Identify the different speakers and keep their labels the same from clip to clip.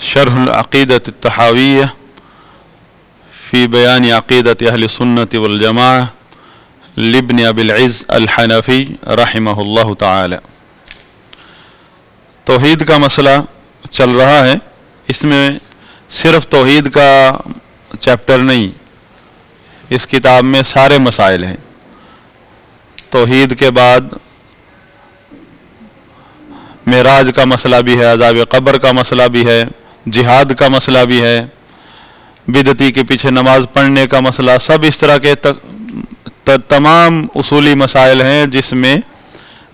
Speaker 1: شرح العقیدۃ الطحاویہ فی بیان عقیدۃ اہل سنت والجماعہ لابن ابی العز الحنفی رحمہ اللہ تعالی۔ توحید کا مسئلہ چل رہا ہے، اس میں صرف توحید کا چیپٹر نہیں، اس کتاب میں سارے مسائل ہیں۔ توحید کے بعد معراج کا مسئلہ بھی ہے، عذاب قبر کا مسئلہ بھی ہے، جہاد کا مسئلہ بھی ہے، بدعتی کے پیچھے نماز پڑھنے کا مسئلہ، سب اس طرح کے تمام اصولی مسائل ہیں جس میں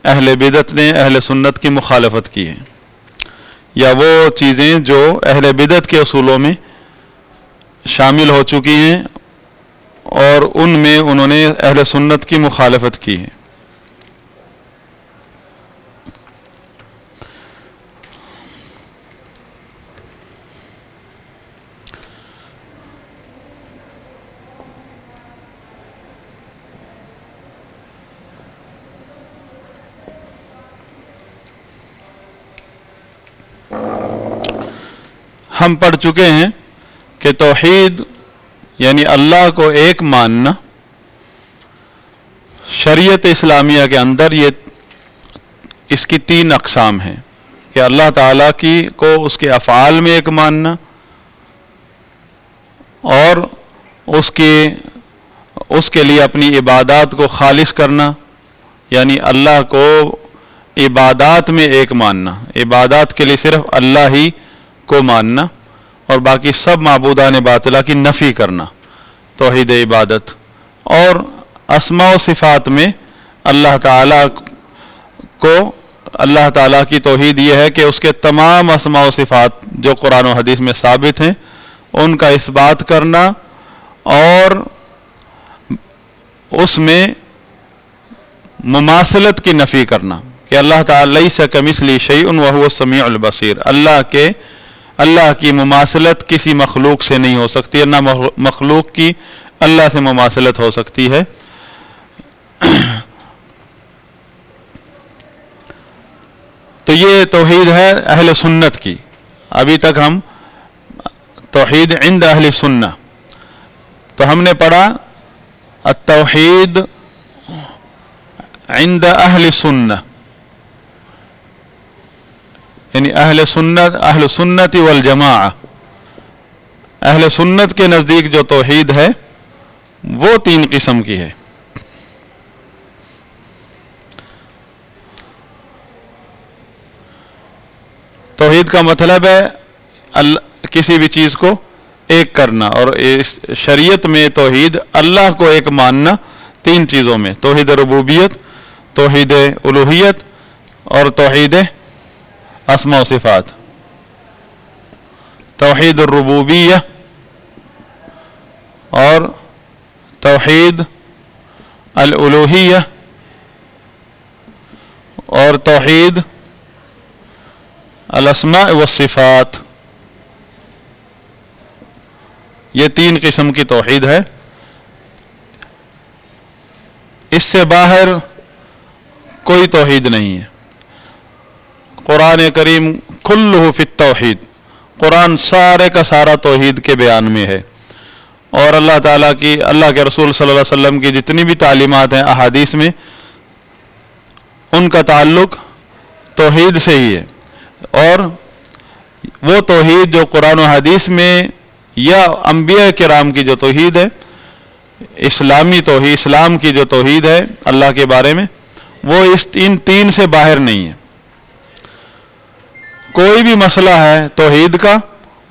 Speaker 1: اہل بدعت نے اہل سنت کی مخالفت کی ہے، یا وہ چیزیں جو اہل بدعت کے اصولوں میں شامل ہو چکی ہیں اور ان میں انہوں نے اہل سنت کی مخالفت کی ہے۔ ہم پڑھ چکے ہیں کہ توحید یعنی اللہ کو ایک ماننا، شریعت اسلامیہ کے اندر اس کی تین اقسام ہیں کہ اللہ تعالیٰ کو اس کے افعال میں ایک ماننا، اور اس کے لیے اپنی عبادات کو خالص کرنا، یعنی اللہ کو عبادات میں ایک ماننا، عبادات کے لیے صرف اللہ ہی کو ماننا، اور باقی سب معبودان باطلہ کی نفی کرنا، توحید عبادت۔ اور اسماء و صفات میں اللہ تعالیٰ کی توحید یہ ہے کہ اس کے تمام اسماء و صفات جو قرآن و حدیث میں ثابت ہیں ان کا اس بات کرنا، اور اس میں مماثلت کی نفی کرنا کہ اللہ تعالیٰ لیس کمثلہ شیء وہو السمیع البصیر، اللہ کی مماثلت کسی مخلوق سے نہیں ہو سکتی، نہ مخلوق کی اللہ سے مماثلت ہو سکتی ہے۔ تو یہ توحید ہے اہل سنت کی۔ ابھی تک ہم توحید عند اہل سنہ، تو ہم نے پڑھا التوحید عند اہل سنہ، یعنی اہل سنت والجماعہ، اہل سنت کے نزدیک جو توحید ہے وہ تین قسم کی ہے۔ توحید کا مطلب ہے کسی بھی چیز کو ایک کرنا، اور اس شریعت میں توحید اللہ کو ایک ماننا تین چیزوں میں، توحید ربوبیت، توحید الوہیت اور توحید اسماء و صفات۔ توحید الربوبیہ اور توحید الالوہیہ اور توحید الاسماء والصفات، یہ تین قسم کی توحید ہے۔ اس سے باہر کوئی توحید نہیں ہے۔ قرآن کریم کلہ فی التوحید، قرآن سارے کا سارا توحید کے بیان میں ہے، اور اللہ تعالیٰ کی، اللہ کے رسول صلی اللہ علیہ وسلم کی جتنی بھی تعلیمات ہیں احادیث میں، ان کا تعلق توحید سے ہی ہے۔ اور وہ توحید جو قرآن و حدیث میں یا انبیاء کرام کی جو توحید ہے، اسلامی توحید، اسلام کی جو توحید ہے اللہ کے بارے میں، وہ ان تین سے باہر نہیں ہے۔ کوئی بھی مسئلہ ہے توحید کا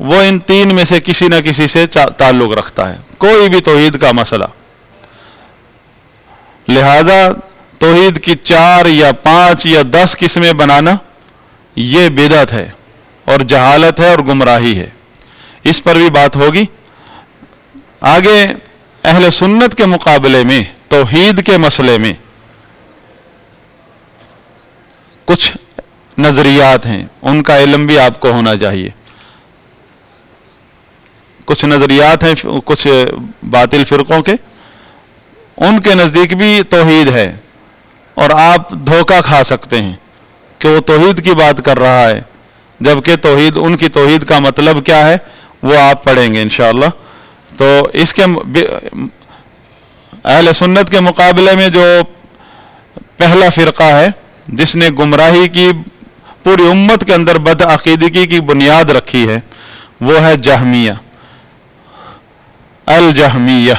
Speaker 1: وہ ان تین میں سے کسی نہ کسی سے تعلق رکھتا ہے، کوئی بھی توحید کا مسئلہ۔ لہذا توحید کی 4 یا 5 یا 10 قسمیں بنانا یہ بدعت ہے اور جہالت ہے اور گمراہی ہے، اس پر بھی بات ہوگی آگے۔ اہل سنت کے مقابلے میں توحید کے مسئلے میں کچھ نظریات ہیں، ان کا علم بھی آپ کو ہونا چاہیے۔ کچھ نظریات ہیں کچھ باطل فرقوں کے، ان کے نزدیک بھی توحید ہے، اور آپ دھوکہ کھا سکتے ہیں کہ وہ توحید کی بات کر رہا ہے جبکہ توحید، ان کی توحید کا مطلب کیا ہے وہ آپ پڑھیں گے انشاءاللہ۔ تو اس کے اہل سنت کے مقابلے میں جو پہلا فرقہ ہے جس نے گمراہی کی پوری امت کے اندر بدعقیدگی کی بنیاد رکھی ہے، وہ ہے جہمیہ، الجہمیہ،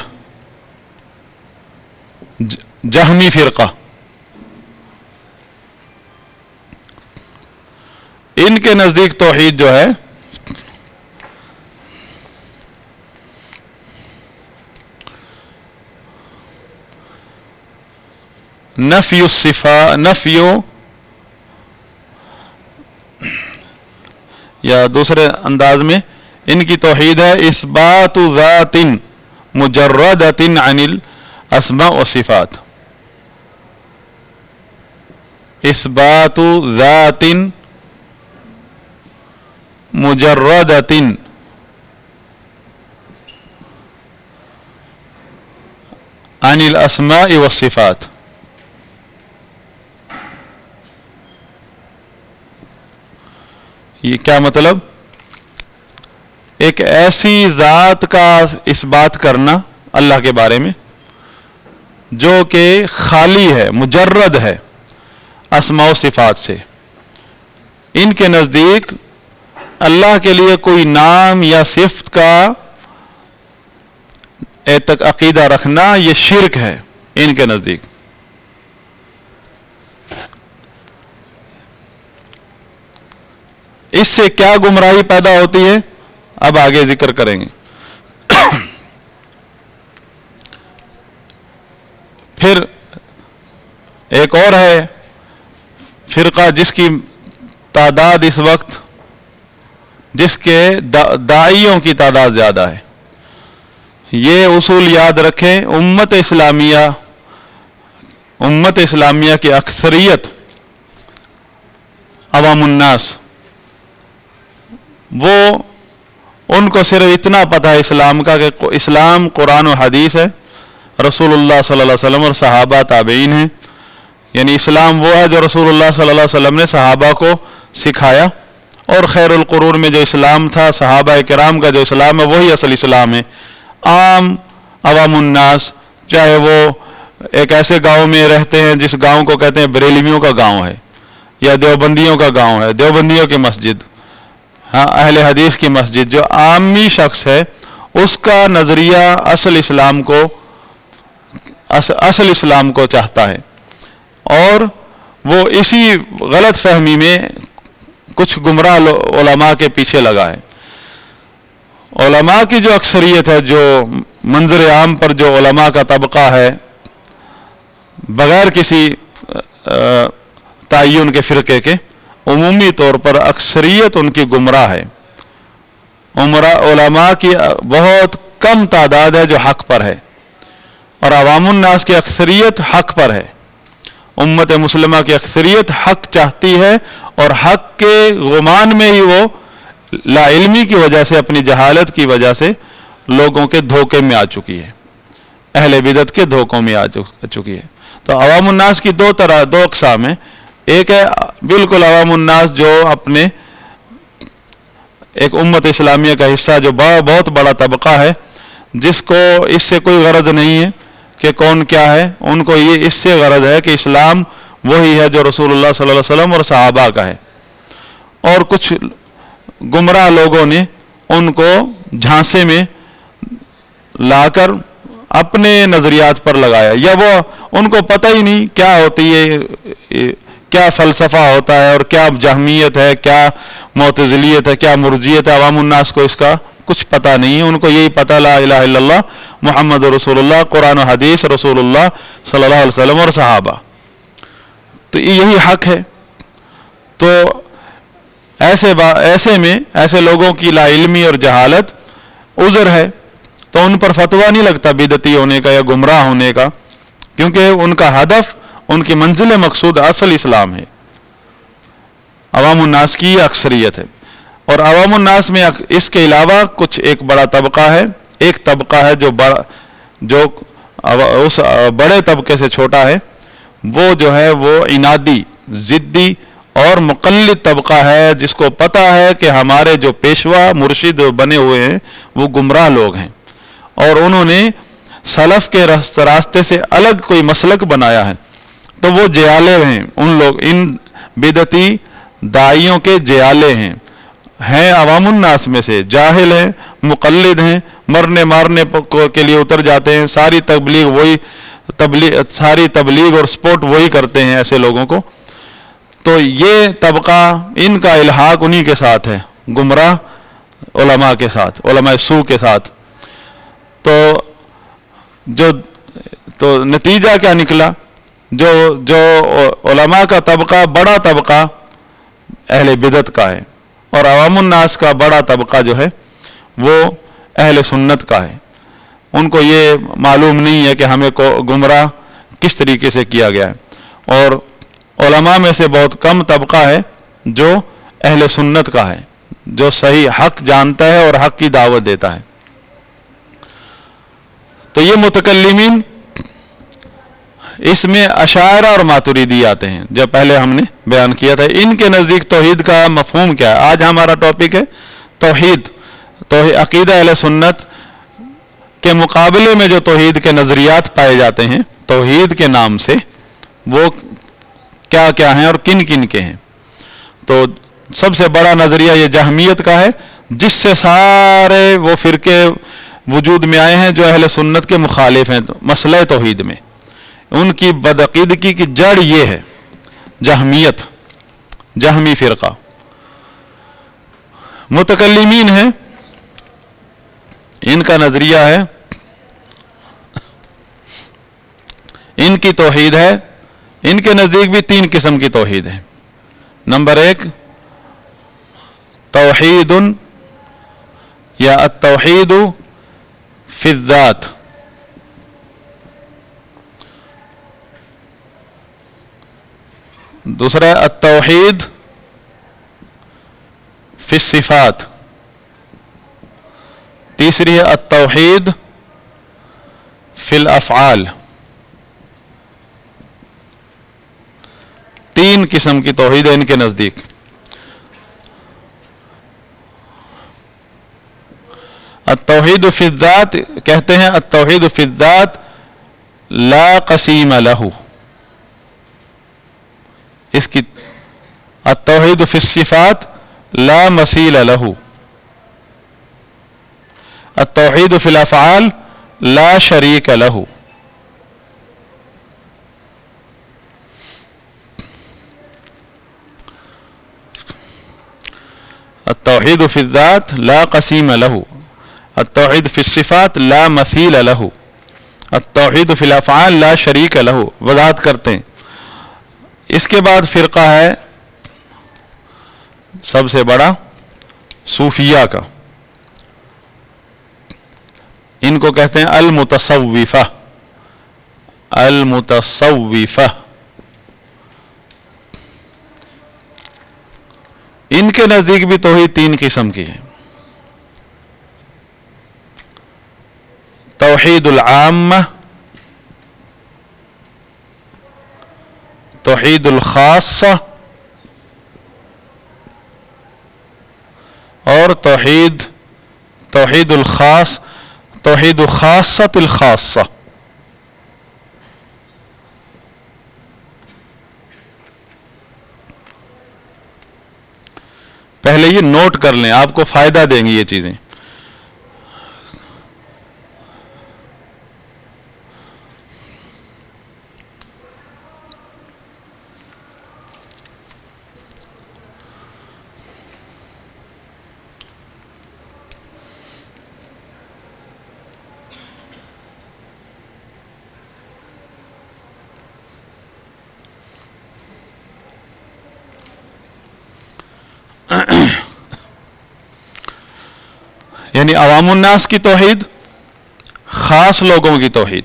Speaker 1: جہمی فرقہ۔ ان کے نزدیک توحید جو ہے نفی یا دوسرے انداز میں ان کی توحید ہے اثبات ذات مجردۃ عن الاسماء والصفات، اثبات ذات مجردۃ عن الاسماء والصفات۔ یہ کیا مطلب؟ ایک ایسی ذات کا اس بات کرنا اللہ کے بارے میں جو کہ خالی ہے، مجرد ہے اسماء و صفات سے۔ ان کے نزدیک اللہ کے لیے کوئی نام یا صفت کا عقیدہ رکھنا یہ شرک ہے ان کے نزدیک۔ اس سے کیا گمراہی پیدا ہوتی ہے اب آگے ذکر کریں گے۔ پھر ایک اور ہے فرقہ جس کی تعداد اس وقت، جس کے داعیوں کی تعداد زیادہ ہے۔ یہ اصول یاد رکھیں، امت اسلامیہ کی اکثریت عوام الناس، وہ ان کو صرف اتنا پتہ ہے اسلام کا کہ اسلام قرآن و حدیث ہے، رسول اللہ صلی اللہ علیہ وسلم اور صحابہ تابعین ہیں۔ یعنی اسلام وہ ہے جو رسول اللہ صلی اللہ علیہ وسلم نے صحابہ کو سکھایا، اور خیر القرون میں جو اسلام تھا، صحابہ کرام کا جو اسلام ہے وہی اصل اسلام ہے۔ عام عوام الناس، چاہے وہ ایک ایسے گاؤں میں رہتے ہیں جس گاؤں کو کہتے ہیں بریلویوں کا گاؤں ہے، یا دیوبندیوں کا گاؤں ہے، دیوبندیوں کی مسجد، ہاں اہل حدیث کی مسجد، جو عامی شخص ہے اس کا نظریہ اصل اسلام کو چاہتا ہے، اور وہ اسی غلط فہمی میں کچھ گمراہ علماء کے پیچھے لگا ہے۔ علماء کی جو اکثریت ہے، جو منظر عام پر جو علماء کا طبقہ ہے بغیر کسی تعین کے فرقے کے، عمومی طور پر اکثریت ان کی گمراہ ہے۔ علماء کی بہت کم تعداد ہے جو حق پر ہے، اور عوام الناس کی اکثریت حق پر ہے۔ امت مسلمہ کی اکثریت حق چاہتی ہے، اور حق کے غمان میں ہی وہ لا علمی کی وجہ سے، اپنی جہالت کی وجہ سے لوگوں کے دھوکے میں آ چکی ہے، اہل بدعت کے دھوکوں میں آ چکی ہے۔ تو عوام الناس کی دو اقسام ہیں۔ ایک ہے بالکل عوام الناس جو اپنے ایک امت اسلامیہ کا حصہ، جو بہت بڑا طبقہ ہے، جس کو اس سے کوئی غرض نہیں ہے کہ کون کیا ہے، ان کو یہ اس سے غرض ہے کہ اسلام وہی ہے جو رسول اللہ صلی اللہ علیہ وسلم اور صحابہ کا ہے۔ اور کچھ گمراہ لوگوں نے ان کو جھانسے میں لا کر اپنے نظریات پر لگایا، یا وہ ان کو پتہ ہی نہیں کیا ہوتی ہے، کیا فلسفہ ہوتا ہے، اور کیا جہمیت ہے، کیا معتزلیت ہے، کیا مرجیت ہے۔ عوام الناس کو اس کا کچھ پتہ نہیں ہے، ان کو یہی پتہ لا الہ الا اللہ محمد رسول اللہ، قرآن و حدیث، رسول اللہ صلی اللہ علیہ وسلم اور صحابہ، تو یہی حق ہے۔ تو ایسے میں ایسے لوگوں کی لا علمی اور جہالت عذر ہے، تو ان پر فتویٰ نہیں لگتا بدعتی ہونے کا یا گمراہ ہونے کا، کیونکہ ان کا ہدف، ان کی منزل مقصود اصل اسلام ہے۔ عوام الناس کی یہ اکثریت ہے، اور عوام الناس میں اس کے علاوہ کچھ ایک بڑا طبقہ ہے، ایک طبقہ ہے جو اس بڑے طبقے سے چھوٹا ہے، وہ جو ہے وہ عنادی، ضدی اور مقلد طبقہ ہے جس کو پتہ ہے کہ ہمارے جو پیشوا مرشد بنے ہوئے ہیں وہ گمراہ لوگ ہیں، اور انہوں نے سلف کے راستے سے الگ کوئی مسلک بنایا ہے، تو وہ جیالے ہیں، ان بدعتی داعیوں کے جیالے ہیں عوام الناس میں سے، جاہل ہیں، مقلد ہیں، مرنے مارنے کے لیے اتر جاتے ہیں، ساری تبلیغ اور سپورٹ وہی کرتے ہیں ایسے لوگوں کو۔ تو یہ طبقہ، ان کا الحاق انہی کے ساتھ ہے، گمراہ علماء کے ساتھ، علماء سوء کے ساتھ۔ تو نتیجہ کیا نکلا؟ جو علماء کا طبقہ، بڑا طبقہ اہل بدعت کا ہے، اور عوام الناس کا بڑا طبقہ جو ہے وہ اہل سنت کا ہے۔ ان کو یہ معلوم نہیں ہے کہ ہمیں کو گمراہ کس طریقے سے کیا گیا ہے، اور علماء میں سے بہت کم طبقہ ہے جو اہل سنت کا ہے، جو صحیح حق جانتا ہے اور حق کی دعوت دیتا ہے۔ تو یہ متکلمین، اس میں اشاعرہ اور ماتریدی آتے ہیں، جو پہلے ہم نے بیان کیا تھا۔ ان کے نزدیک توحید کا مفہوم کیا ہے؟ آج ہمارا ٹاپک ہے توحید، عقیدہ اہل سنت کے مقابلے میں جو توحید کے نظریات پائے جاتے ہیں توحید کے نام سے، وہ کیا کیا ہیں اور کن کن کے ہیں۔ تو سب سے بڑا نظریہ یہ جہمیت کا ہے، جس سے سارے وہ فرقے وجود میں آئے ہیں جو اہل سنت کے مخالف ہیں مسئلہ توحید میں۔ ان کی بدعقیدگی کی جڑ یہ ہے جہمیت، جہمی فرقہ۔ متکلمین ہیں، ان کا نظریہ ہے، ان کی توحید ہے، ان کے نزدیک بھی 3 قسم کی توحید ہے۔ نمبر 1 توحید یا التوحید فی الذات، دوسرا التوحید فی الصفات، تیسری ہے التوحید فی الافعال۔ 3 قسم کی توحید ہے ان کے نزدیک۔ التوحید فی الذات کہتے ہیں التوحید فی الذات لا قسیم لہ، اس کی التوحید فی الصفات لا مثیل لہ، التوحید فی الافعال لا شریک لہ۔ التوحید فی الذات لا قسیم لہ، التوحید فی الصفات لا مثیل لہ، التوحید فی الافعال لا شریک لہ۔ وضاحت کرتے ہیں۔ اس کے بعد فرقہ ہے سب سے بڑا صوفیہ کا، ان کو کہتے ہیں المتصوفہ، المتصوفہ۔ ان کے نزدیک بھی توحید 3 قسم کی ہے، توحید العامہ، توحید الخاصہ، اور توحید الخاص، توحید خاصۃ الخاصہ۔ پہلے یہ نوٹ کر لیں، آپ کو فائدہ دیں گی یہ چیزیں۔ یعنی عوام الناس کی توحید، خاص لوگوں کی توحید،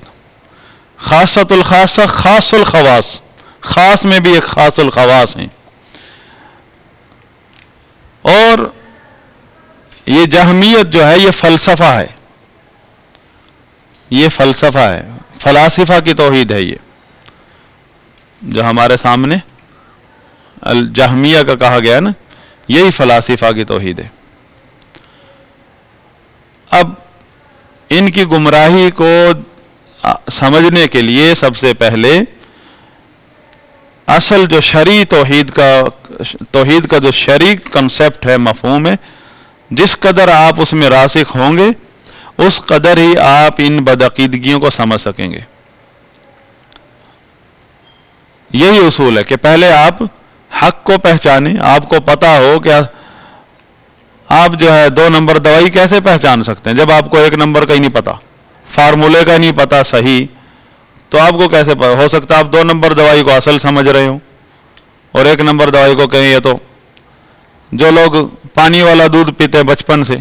Speaker 1: خاصۃ الخاصہ، خاص الخواص، خاص میں بھی ایک خاص الخواص ہیں۔ اور یہ جہمیت جو ہے یہ فلسفہ ہے، یہ فلسفہ ہے، فلاسفہ کی توحید ہے یہ، جو ہمارے سامنے الجہمیہ کا کہا گیا نا، یہی فلاسفہ کی توحید ہے۔ اب ان کی گمراہی کو سمجھنے کے لیے سب سے پہلے اصل جو شرعی توحید کا جو شرعی کنسپٹ ہے، مفہوم ہے، جس قدر آپ اس میں راسخ ہوں گے اس قدر ہی آپ ان بدعقیدگیوں کو سمجھ سکیں گے۔ یہی اصول ہے کہ پہلے آپ حق کو پہچانیں۔ آپ کو پتا ہو کہ آپ جو ہے 2 نمبر دوائی کیسے پہچان سکتے ہیں جب آپ کو 1 نمبر کا ہی نہیں پتا، فارمولے کا نہیں پتا صحیح، تو آپ کو کیسے پتا ہو سکتا ہے آپ 2 نمبر دوائی کو اصل سمجھ رہے ہو اور 1 نمبر دوائی کو کہیں۔ یہ تو جو لوگ پانی والا دودھ پیتے بچپن سے،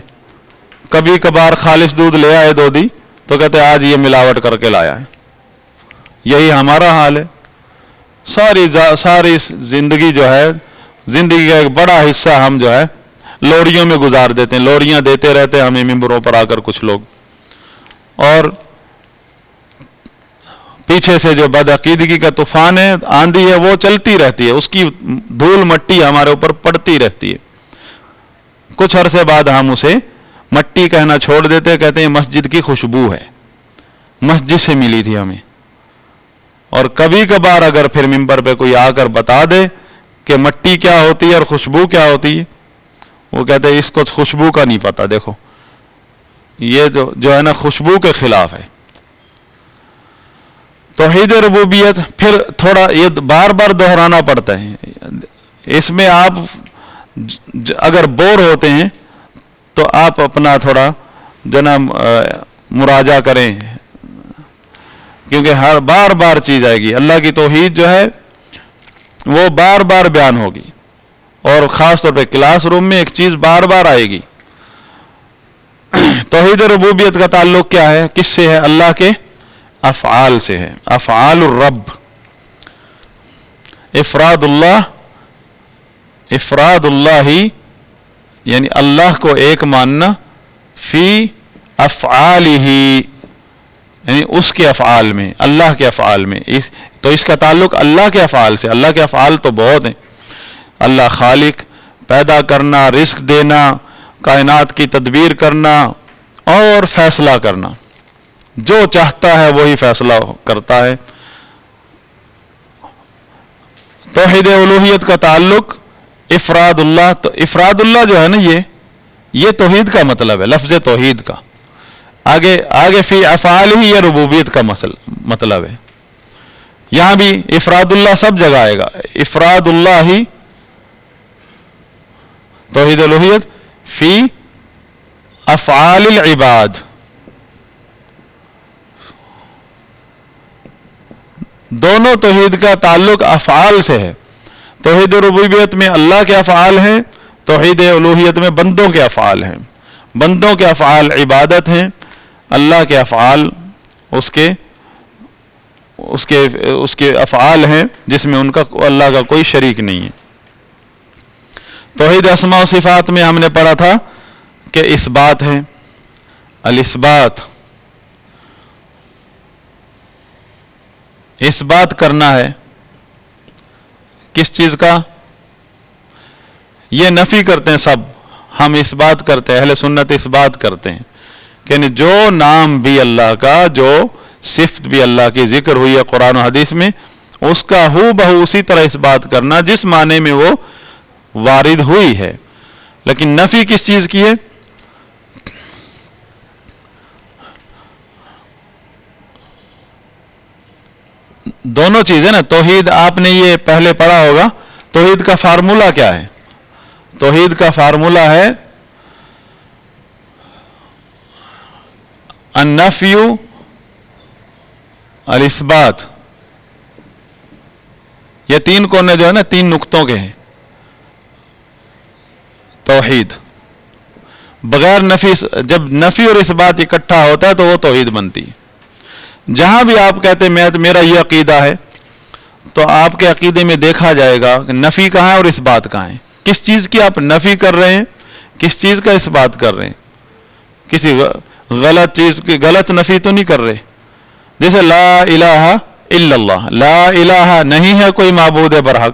Speaker 1: کبھی کبھار خالص دودھ لے آئے دودھی تو کہتے ہیں آج یہ ملاوٹ کر کے لایا ہے۔ یہی ہمارا حال ہے۔ ساری زندگی جو ہے، زندگی کا ایک بڑا حصہ ہم جو ہے لوریوں میں گزار دیتے ہیں، لوریاں دیتے رہتے ہیں ہمیں ممبروں پر آ کر کچھ لوگ، اور پیچھے سے جو بدعقیدگی کا طوفان ہے، آندھی ہے، وہ چلتی رہتی ہے، اس کی دھول مٹی ہمارے اوپر پڑتی رہتی ہے۔ کچھ عرصے بعد ہم اسے مٹی کہنا چھوڑ دیتے، کہتے ہیں مسجد کی خوشبو ہے، مسجد سے ملی تھی ہمیں۔ اور کبھی کبھار اگر پھر ممبر پہ کوئی آ کر بتا دے کہ مٹی کیا ہوتی ہے اور خوشبو کیا ہوتی ہے، وہ کہتے ہیں اس کو خوشبو کا نہیں پتا، دیکھو یہ جو ہے نا خوشبو کے خلاف ہے۔ توحید ربوبیت پھر تھوڑا یہ بار بار دہرانا پڑتا ہے، اس میں آپ اگر بور ہوتے ہیں تو آپ اپنا تھوڑا جناب مراجعہ کریں، کیونکہ ہر بار بار چیز آئے گی۔ اللہ کی توحید جو ہے وہ بار بار بیان ہوگی، اور خاص طور پہ کلاس روم میں ایک چیز بار بار آئے گی۔ توحید ربوبیت کا تعلق کیا ہے، کس سے ہے؟ اللہ کے افعال سے ہے، افعال الرب، افراد اللہ ہی، یعنی اللہ کو ایک ماننا، فی افعالہ، یعنی اس کے افعال میں، اللہ کے افعال میں۔ تو اس کا تعلق اللہ کے افعال سے۔ اللہ کے افعال تو بہت ہیں، اللہ خالق، پیدا کرنا، رزق دینا، کائنات کی تدبیر کرنا اور فیصلہ کرنا، جو چاہتا ہے وہی فیصلہ کرتا ہے۔ توحید الوہیت کا تعلق افراد اللہ، تو افراد اللہ جو ہے نا یہ توحید کا مطلب ہے، لفظ توحید کا۔ آگے فی افعال ہی یہ ربوبیت کا مطلب ہے۔ یہاں بھی افراد اللہ سب جگہ آئے گا، افراد اللہ ہی توحید الوہیت فی افعال العباد، دونوں توحید کا تعلق افعال سے ہے۔ توحید ربوبیت میں اللہ کے افعال ہیں، توحید الوہیت میں بندوں کے افعال ہیں۔ بندوں کے افعال عبادت ہیں، اللہ کے افعال اس کے افعال ہیں جس میں اللہ کا کوئی شریک نہیں ہے۔ توحید اسماء و صفات میں ہم نے پڑھا تھا کہ اثبات ہے، الاثبات، اثبات کرنا ہے کس چیز کا؟ یہ نفی کرتے ہیں سب، ہم اثبات کرتے ہیں، اہل سنت اثبات کرتے ہیں کہ جو نام بھی اللہ کا، جو صفت بھی اللہ کی ذکر ہوئی ہے قرآن و حدیث میں، اس کا ہو بہو اسی طرح اثبات کرنا جس معنی میں وہ وارد ہوئی ہے۔ لیکن نفی کس چیز کی ہے؟ دونوں چیزیں نا۔ توحید آپ نے یہ پہلے پڑھا ہوگا، توحید کا فارمولہ کیا ہے؟ توحید کا فارمولہ ہے النفی الاثبات۔ یہ 3 کونے جو ہے نا 3 نقطوں کے ہیں توحید۔ بغیر نفی، جب نفی اور اثبات اکٹھا ہوتا ہے تو وہ توحید بنتی ہے۔ جہاں بھی آپ کہتے ہیں میرا یہ عقیدہ ہے، تو آپ کے عقیدے میں دیکھا جائے گا کہ نفی کہاں ہے اور اثبات کہاں ہے۔ کس چیز کی آپ نفی کر رہے ہیں، کس چیز کا اثبات کر رہے ہیں؟ کسی غلط چیز کی غلط نفی تو نہیں کر رہے۔ جیسے لا الہ الا اللہ، لا الہ نہیں ہے کوئی معبود برحق،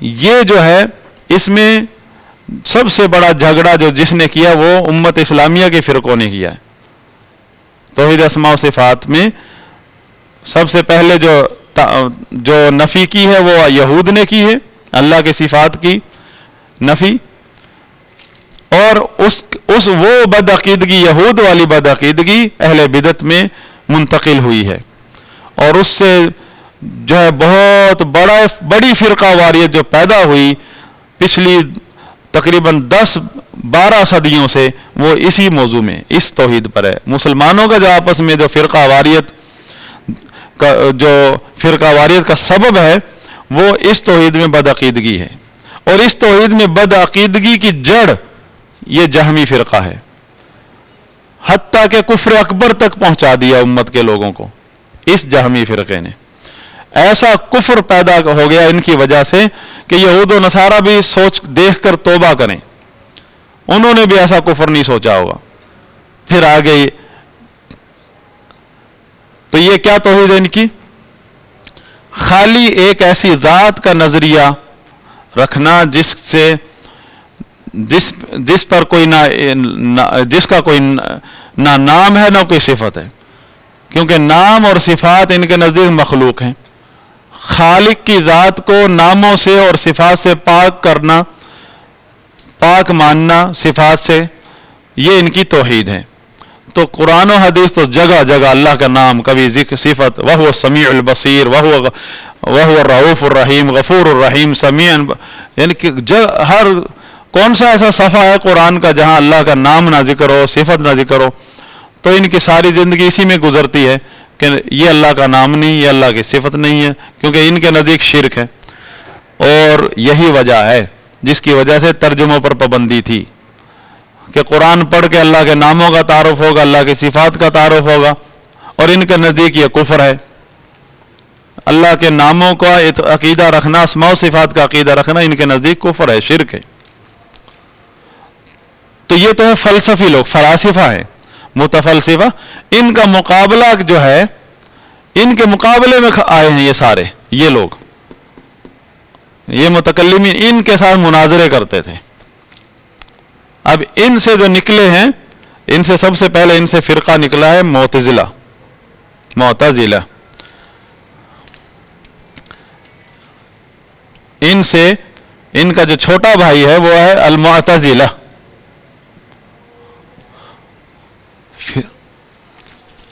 Speaker 1: یہ جو ہے اس میں سب سے بڑا جھگڑا جو جس نے کیا وہ امت اسلامیہ کے فرقوں نے کیا ہے۔ توحید اسماء و صفات میں سب سے پہلے جو نفی کی ہے وہ یہود نے کی ہے، اللہ کے صفات کی نفی، اور وہ بدعقیدگی، یہود والی بدعقیدگی اہل بدعت میں منتقل ہوئی ہے، اور اس سے جو ہے بہت بڑی فرقہ واریت جو پیدا ہوئی پچھلی تقریباً 10-12 صدیوں سے، وہ اسی موضوع میں، اس توحید پر ہے۔ مسلمانوں کا جو آپس میں جو فرقہ واریت کا سبب ہے وہ اس توحید میں بدعقیدگی ہے، اور اس توحید میں بدعقیدگی کی جڑ یہ جہمی فرقہ ہے، حتیٰ کہ کفر اکبر تک پہنچا دیا امت کے لوگوں کو۔ اس جہمی فرقے نے ایسا کفر پیدا ہو گیا ان کی وجہ سے کہ یہود و نصارہ بھی دیکھ کر توبہ کریں، انہوں نے بھی ایسا کفر نہیں سوچا ہوگا۔ پھر آگے تو یہ کیا توحید ہے ان کی؟ خالی ایک ایسی ذات کا نظریہ رکھنا جس پر کوئی جس کا کوئی نہ نام ہے نہ کوئی صفت ہے، کیونکہ نام اور صفات ان کے نزدیک مخلوق ہیں۔ خالق کی ذات کو ناموں سے اور صفات سے پاک کرنا، پاک ماننا صفات سے، یہ ان کی توحید ہے۔ تو قرآن و حدیث تو جگہ جگہ اللہ کا نام، کبھی ذکر صفت، وَهُوَ السَّمِيعُ الْبَصِيرُ وَهُوَ الرَّؤُوفُ الرَّحِيمُ غفور الرحیم سمیع، یعنی کہ ہر کون سا ایسا صفحہ ہے قرآن کا جہاں اللہ کا نام نہ ذکر ہو، صفت نہ ذکر ہو؟ تو ان کی ساری زندگی اسی میں گزرتی ہے کہ یہ اللہ کا نام نہیں، یہ اللہ کی صفت نہیں ہے، کیونکہ ان کے نزدیک شرک ہے۔ اور یہی وجہ ہے جس کی وجہ سے ترجموں پر پابندی تھی کہ قرآن پڑھ کے اللہ کے ناموں کا تعارف ہوگا، اللہ کی صفات کا تعارف ہوگا، اور ان کے نزدیک یہ کفر ہے۔ اللہ کے ناموں کا عقیدہ رکھنا، اسماء و صفات کا عقیدہ رکھنا ان کے نزدیک کفر ہے، شرک ہے۔ تو یہ تو ہے فلسفی لوگ، فلاسفہ ہیں، متفلسفہ۔ ان کا مقابلہ جو ہے، ان کے مقابلے میں آئے ہیں یہ سارے، یہ لوگ، یہ متکلمین ان کے ساتھ مناظرے کرتے تھے۔ اب ان سے جو نکلے ہیں، ان سے سب سے پہلے ان سے فرقہ نکلا ہے معتزلہ۔ ان سے ان کا جو چھوٹا بھائی ہے وہ ہے المعتزلہ۔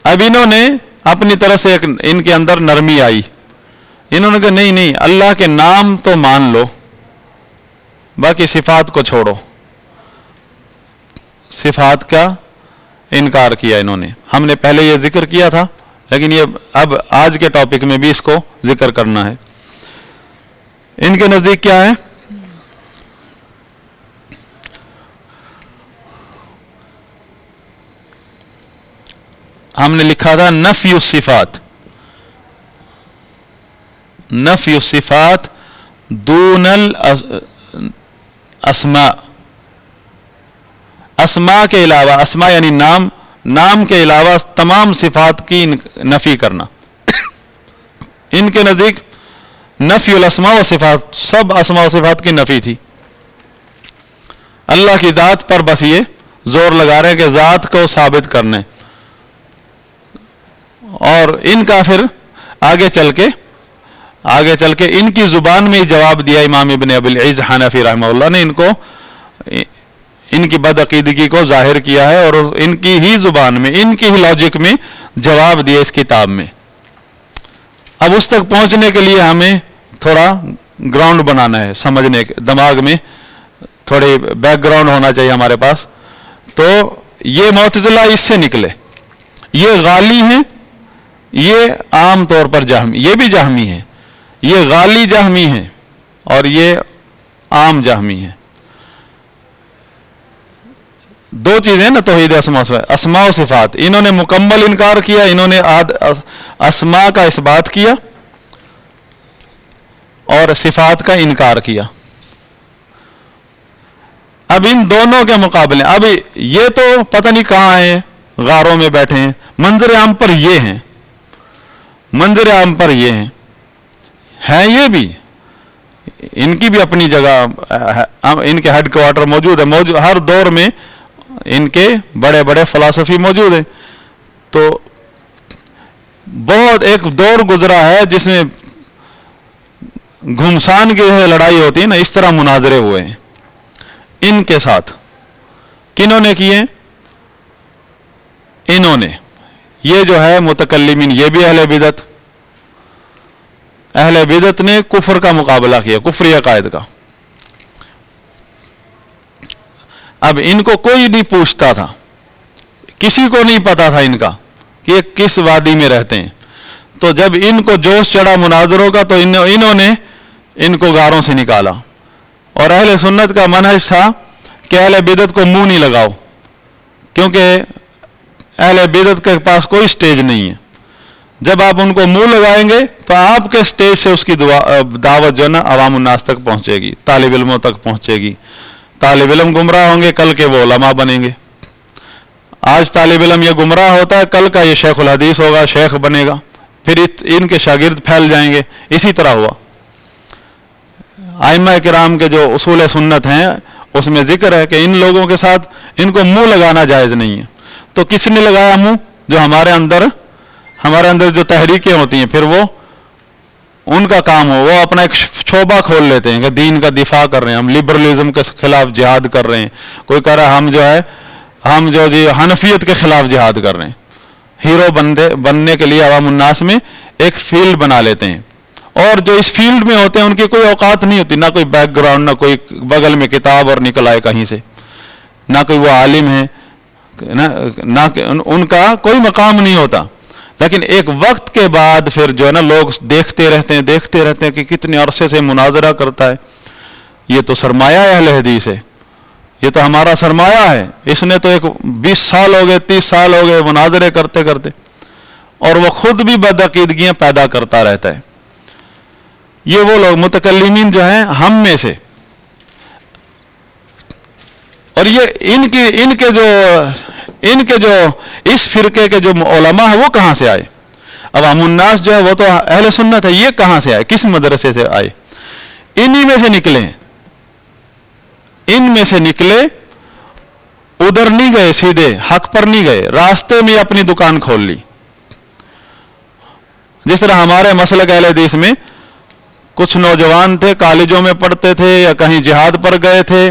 Speaker 1: اب انہوں نے اپنی طرف سے ان کے اندر نرمی آئی، انہوں نے کہا نہیں اللہ کے نام تو مان لو، باقی صفات کو چھوڑو۔ صفات کا انکار کیا انہوں نے۔ ہم نے پہلے یہ ذکر کیا تھا، لیکن یہ اب آج کے ٹاپک میں بھی اس کو ذکر کرنا ہے۔ ان کے نزدیک کیا ہے؟ ہم نے لکھا تھا نفی الصفات، نفی الصفات دون الاسماء، اسماء کے علاوہ، اسماء یعنی نام کے علاوہ تمام صفات کی نفی کرنا۔ ان کے نزدیک نفی الاسماء و صفات، سب اسماء و صفات کی نفی تھی۔ اللہ کی ذات پر بس یہ زور لگا رہے ہیں کہ ذات کو ثابت کرنے، اور ان کا پھر آگے چل کے ان کی زبان میں ہی جواب دیا امام ابن ابی العز حنفی رحمہ اللہ نے، ان کی بدعقیدگی کو ظاہر کیا ہے، اور ان کی ہی زبان میں، ان کی ہی لاجک میں جواب دیا اس کتاب میں۔ اب اس تک پہنچنے کے لیے ہمیں تھوڑا گراؤنڈ بنانا ہے، سمجھنے کے دماغ میں تھوڑی بیک گراؤنڈ ہونا چاہیے ہمارے پاس۔ تو یہ معتزلہ اس سے نکلے، یہ غالی ہیں، یہ عام طور پر جہمی، یہ بھی جہمی ہے، یہ غالی جہمی ہے اور یہ عام جہمی ہے۔ دو چیزیں نا توحید اسماء و صفات، انہوں نے مکمل انکار کیا، انہوں نے اسماء کا اثبات کیا اور صفات کا انکار کیا۔ اب ان دونوں کے مقابلے، اب یہ تو پتہ نہیں کہاں ہیں، غاروں میں بیٹھے ہیں، منظر عام پر یہ ہیں، منظر عام پر یہ ہیں یہ بھی، ان کی بھی اپنی جگہ، ان کے ہیڈ کوارٹر موجود ہے، ہر دور میں ان کے بڑے بڑے فلاسفی موجود ہیں. تو بہت ایک دور گزرا ہے جس میں گھمسان کی جو لڑائی ہوتی ہے نا، اس طرح مناظرے ہوئے ہیں ان کے ساتھ. کنہوں نے کیے؟ انہوں نے. یہ جو ہے متکلمین، یہ بھی اہل بدعت، اہل بدعت نے کفر کا مقابلہ کیا، کفری عقائد کا. اب ان کو کوئی نہیں پوچھتا تھا، کسی کو نہیں پتا تھا ان کا کہ یہ کس وادی میں رہتے ہیں. تو جب ان کو جوش چڑھا مناظروں کا تو انہوں نے ان کو غاروں سے نکالا. اور اہل سنت کا منہج تھا کہ اہل بدعت کو منہ نہیں لگاؤ، کیونکہ اہل بدعت کے پاس کوئی سٹیج نہیں ہے. جب آپ ان کو منہ لگائیں گے تو آپ کے سٹیج سے اس کی دعوت جو ہے نا عوام الناس تک پہنچے گی، طالب علموں تک پہنچے گی. طالب علم گمراہ ہوں گے، کل کے وہ علماء بنیں گے. آج طالب علم یہ گمراہ ہوتا ہے، کل کا یہ شیخ الحدیث ہوگا، شیخ بنے گا، پھر ان کے شاگرد پھیل جائیں گے. اسی طرح ہوا. ائمہ کرام کے جو اصول سنت ہیں اس میں ذکر ہے کہ ان لوگوں کے ساتھ ان کو منہ لگانا جائز نہیں ہے. تو کس نے لگایا منہ؟ جو ہمارے اندر جو تحریکیں ہوتی ہیں، پھر وہ ان کا کام ہو، وہ اپنا ایک شعبہ کھول لیتے ہیں کہ دین کا دفاع کر رہے ہیں، ہم لبرلزم کے خلاف جہاد کر رہے ہیں. کوئی کہہ رہا ہے ہم جو حنفیت کے خلاف جہاد کر رہے ہیں. ہیرو بننے کے لیے عوام الناس میں ایک فیلڈ بنا لیتے ہیں. اور جو اس فیلڈ میں ہوتے ہیں ان کی کوئی اوقات نہیں ہوتی، نہ کوئی بیک گراؤنڈ، نہ کوئی بغل میں کتاب اور نکل آئے کہیں سے، نہ کوئی وہ عالم ہے، نہ ان کا کوئی مقام نہیں ہوتا. لیکن ایک وقت کے بعد پھر جو ہے نا لوگ دیکھتے رہتے ہیں کہ کتنے عرصے سے مناظرہ کرتا ہے. یہ تو سرمایہ اہل حدیث ہے، یہ تو ہمارا سرمایہ ہے. اس نے تو 20 سال ہو گئے، 30 سال ہو گئے مناظرے کرتے کرتے، اور وہ خود بھی بدعقیدگیاں پیدا کرتا رہتا ہے. یہ وہ لوگ متکلمین جو ہیں ہم میں سے، اور یہ ان کے جو اس فرقے کے جو علماء ہیں وہ کہاں سے آئے؟ عوام الناس جو ہے وہ تو اہل سنت ہے، یہ کہاں سے آئے؟ کس مدرسے سے آئے؟ انہی میں سے نکلے ہیں. ان میں سے نکلے، ادھر نہیں گئے، سیدھے حق پر نہیں گئے، راستے میں اپنی دکان کھول لی. جس طرح ہمارے مسلک اہل حدیث میں کچھ نوجوان تھے، کالجوں میں پڑھتے تھے یا کہیں جہاد پر گئے تھے،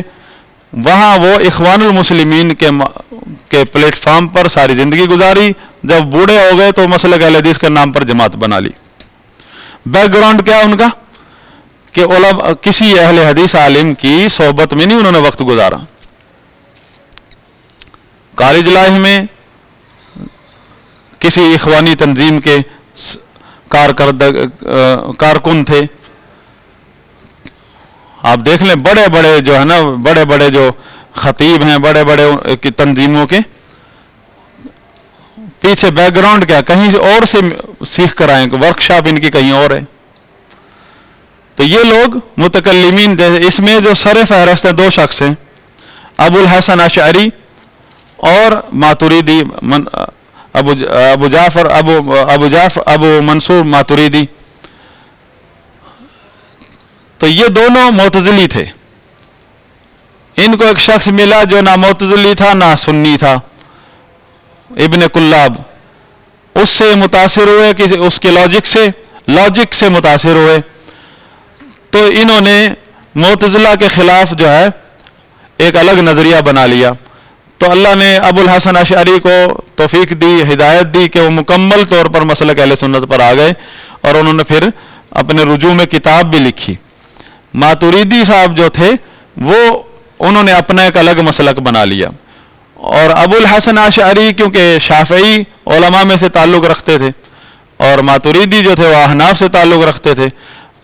Speaker 1: وہاں وہ اخوان المسلمین کے پلیٹ فارم پر ساری زندگی گزاری. جب بوڑھے ہو گئے تو مسلک اہل حدیث کے نام پر جماعت بنا لی. بیک گراؤنڈ کیا ان کا؟ کہ کسی اہل حدیث عالم کی صحبت میں نہیں انہوں نے وقت گزارا. کالج لائف میں کسی اخوانی تنظیم کے کارکن تھے. آپ دیکھ لیں بڑے بڑے جو ہے نا، بڑے بڑے جو خطیب ہیں، بڑے بڑے تنظیموں کے پیچھے بیک گراؤنڈ کیا؟ کہیں اور سے سیکھ کر آئیں، ورک شاپ ان کی کہیں اور ہے. تو یہ لوگ متکلمین اس میں جو سر فہرست ہیں 2 شخص ہیں، ابو الحسن اشعری اور ماتریدی، ابو منصور ماتریدی. تو یہ دونوں معتزلی تھے. ان کو ایک شخص ملا جو نہ معتزلی تھا نہ سنی تھا، ابن کلاب. اس سے متاثر ہوئے، اس کے لاجک سے متاثر ہوئے. تو انہوں نے معتزلہ کے خلاف جو ہے ایک الگ نظریہ بنا لیا. تو اللہ نے ابو الحسن اشعری کو توفیق دی، ہدایت دی کہ وہ مکمل طور پر مسلک اہل سنت پر آ گئے، اور انہوں نے پھر اپنے رجوع میں کتاب بھی لکھی. ماتریدی صاحب جو تھے انہوں نے اپنا ایک الگ مسلک بنا لیا. اور ابو الحسن اشعری کیونکہ شافعی علماء میں سے تعلق رکھتے تھے، اور ماتریدی جو تھے وہ احناف سے تعلق رکھتے تھے.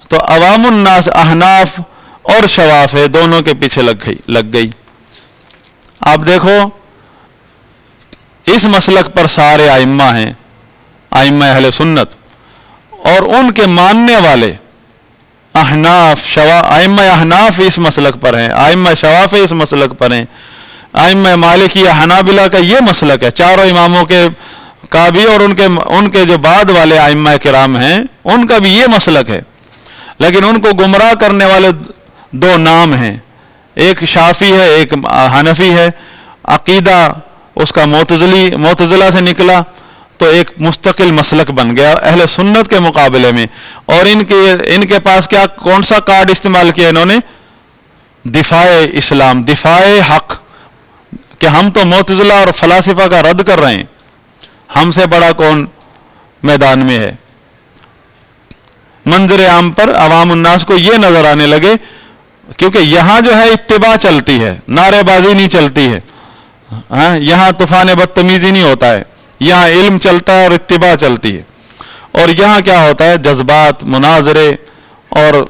Speaker 1: تو عوام الناس احناف اور شوافع دونوں کے پیچھے لگ گئی. آپ دیکھو اس مسلک پر سارے ائمہ ہیں، ائمہ اہل سنت، اور ان کے ماننے والے ائمہ احناف اس مسلک پر ہیں، ائمہ شوافع اس مسلک پر ہیں، ائمہ مالکی حنابلہ کا یہ مسلک ہے، چاروں اماموں کا بھی، اور ان کے جو بعد والے ائمہ کرام ہیں ان کا بھی یہ مسلک ہے. لیکن ان کو گمراہ کرنے والے دو نام ہیں، ایک شافی ہے ایک حنفی ہے، عقیدہ اس کا معتزلہ سے نکلا تو ایک مستقل مسلک بن گیا اہل سنت کے مقابلے میں، اور ان کے پاس کون سا کارڈ استعمال کیا انہوں نے؟ دفاع اسلام، دفاع حق، کہ ہم تو معتزلہ اور فلاسفہ کا رد کر رہے ہیں، ہم سے بڑا کون میدان میں ہے۔ منظر عام پر عوام الناس کو یہ نظر آنے لگے، کیونکہ یہاں جو ہے اتباع چلتی ہے، نعرے بازی نہیں چلتی ہے، یہاں طوفان بدتمیزی نہیں ہوتا ہے، یہاں علم چلتا ہے اور اتباع چلتی ہے، اور یہاں کیا ہوتا ہے؟ جذبات، مناظرے اور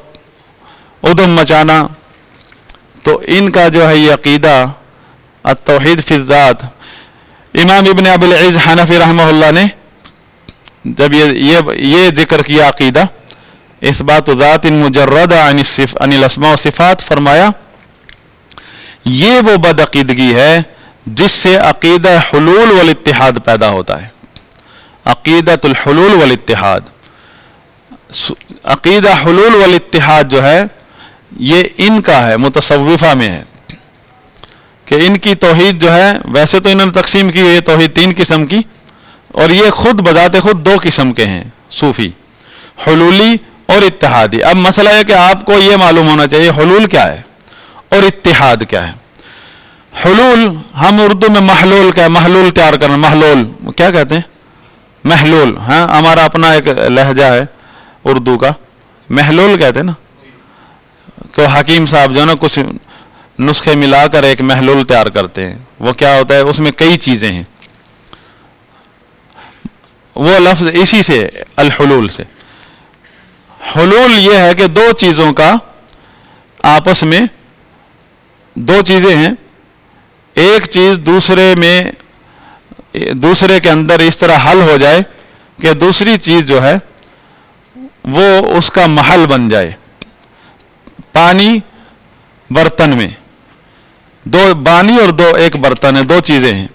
Speaker 1: ادم مچانا۔ تو ان کا جو ہے یہ عقیدہ التوحید فی الذات، امام ابن ابی العز حنفی رحمہ اللہ نے جب یہ ذکر کیا عقیدہ اثبات ذات مجردہ عن الاسماء و صفات، فرمایا یہ وہ بدعقیدگی ہے جس سے عقیدہ حلول والاتحاد پیدا ہوتا ہے۔ عقیدۃ الحلول والاتحاد، عقیدہ حلول والاتحاد جو ہے یہ ان کا ہے، متصوفہ میں ہے، کہ ان کی توحید جو ہے، ویسے تو انہوں نے تقسیم کی ہوئی ہے توحید 3 قسم کی، اور یہ خود بذات خود 2 قسم کے ہیں صوفی، حلولی اور اتحادی۔ اب مسئلہ ہے کہ آپ کو یہ معلوم ہونا چاہیے حلول کیا ہے اور اتحاد کیا ہے۔ حلول ہم اردو میں محلول تیار کرنا، محلول کیا کہتے ہیں؟ محلول، ہاں ہمارا اپنا ایک لہجہ ہے اردو کا، محلول کہتے ہیں نا، کہ حکیم صاحب جو ہے نا کچھ نسخے ملا کر ایک محلول تیار کرتے ہیں، وہ کیا ہوتا ہے؟ اس میں کئی چیزیں ہیں، وہ لفظ اسی سے الحلول سے۔ حلول یہ ہے کہ 2 چیزوں کا آپس میں، 2 چیزیں ہیں، ایک چیز دوسرے کے اندر اس طرح حل ہو جائے کہ دوسری چیز جو ہے وہ اس کا محل بن جائے۔ پانی برتن میں، 2 پانی اور ایک برتن ہے، 2 چیزیں ہیں۔